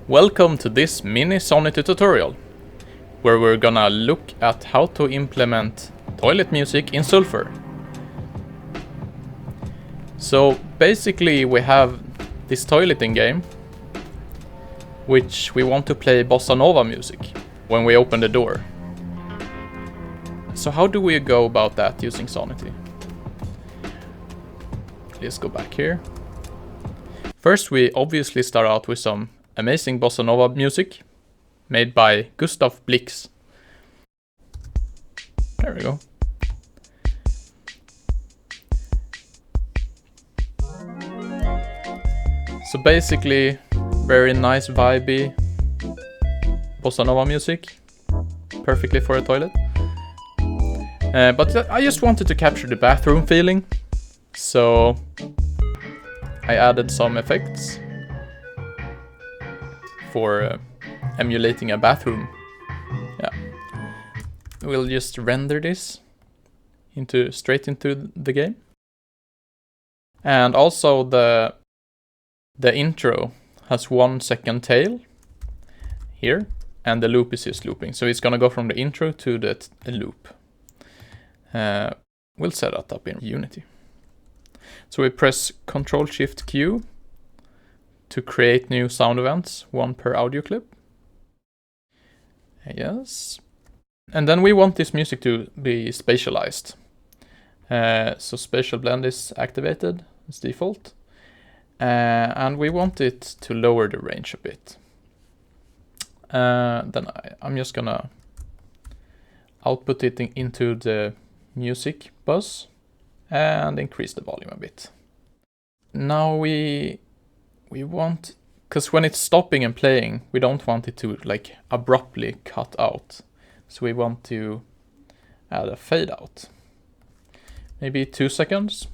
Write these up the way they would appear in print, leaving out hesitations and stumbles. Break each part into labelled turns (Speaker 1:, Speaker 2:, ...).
Speaker 1: Welcome to this mini Sonity tutorial, where we're gonna look at how to implement toilet music in Sulfur. So basically we have this toileting game, which we want to play Bossa Nova music when we open the door. So how do we go about that using Sonity? Let's go back here. First we obviously start out with some amazing Bossa Nova music made by Gustav Blix. There we go. So basically very nice vibey Bossa Nova music, perfectly for a toilet. But I just wanted to capture the bathroom feeling, so I added some effects for emulating a bathroom. Yeah, we'll just render this straight into the game. And also the intro has 1 second tail here, and the loop is just looping. So it's gonna go from the intro to the loop. We'll set that up in Unity. So we press Ctrl-Shift-Q to create new sound events, 1 per audio clip. Yes. And then we want this music to be spatialized. So spatial blend is activated as default. And we want it to lower the range a bit. Then I'm just gonna output it into the music bus and increase the volume a bit. Now we want, because when it's stopping and playing, we don't want it to like abruptly cut out. So we want to add a fade out. Maybe 2 seconds.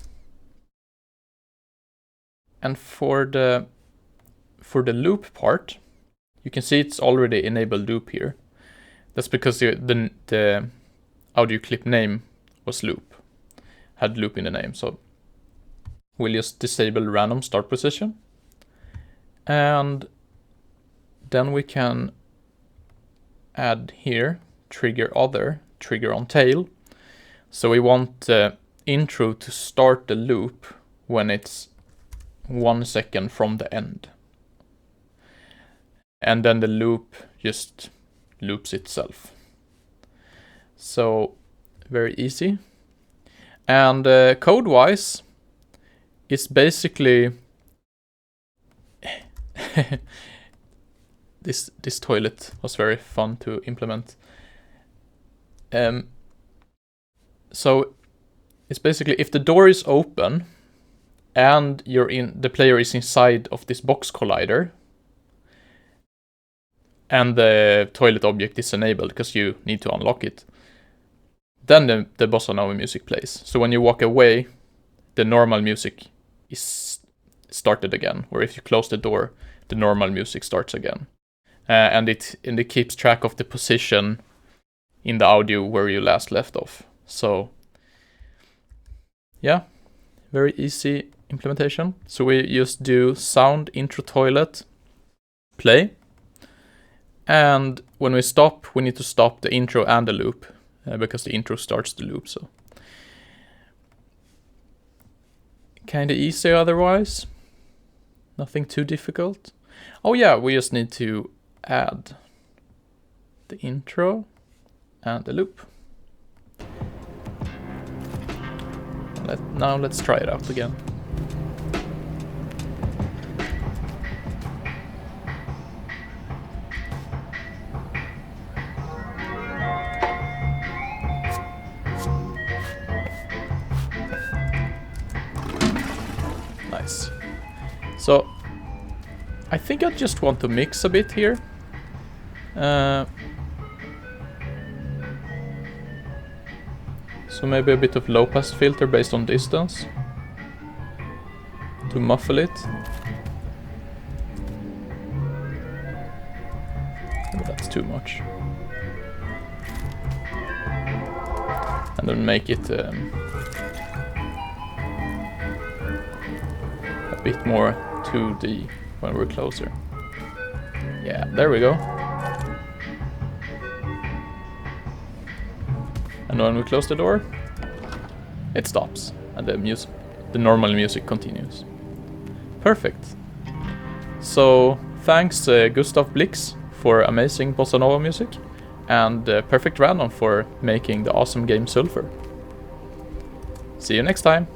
Speaker 1: And for the loop part, you can see it's already enabled loop here. That's because the audio clip name was loop, had loop in the name. So we'll just disable random start position. And then we can add here, trigger other, trigger on tail. So we want the intro to start the loop when it's 1 second from the end. And then the loop just loops itself. So very easy. And code-wise, it's basically this toilet was very fun to implement. So it's basically if the door is open and the player is inside of this box collider and the toilet object is enabled because you need to unlock it, then the Bossa Nova music plays. So when you walk away, the normal music is started again, or if you close the door, the normal music starts again. And it keeps track of the position in the audio where you last left off. So yeah, very easy implementation. So we just do sound intro toilet play, and when we stop, we need to stop the intro and the loop because the intro starts the loop. So kind of easy otherwise, nothing too difficult. Oh yeah, we just need to add the intro and the loop. Now let's try it out again. Nice. So I think I just want to mix a bit here. So maybe a bit of low pass filter based on distance to muffle it. Maybe that's too much. And then make it a bit more 2D when we're closer. Yeah, there we go. And when we close the door, it stops, and the normal music continues. Perfect. So thanks Gustav Blix for amazing bossa nova music, and Perfect Random for making the awesome game Sulfur. See you next time.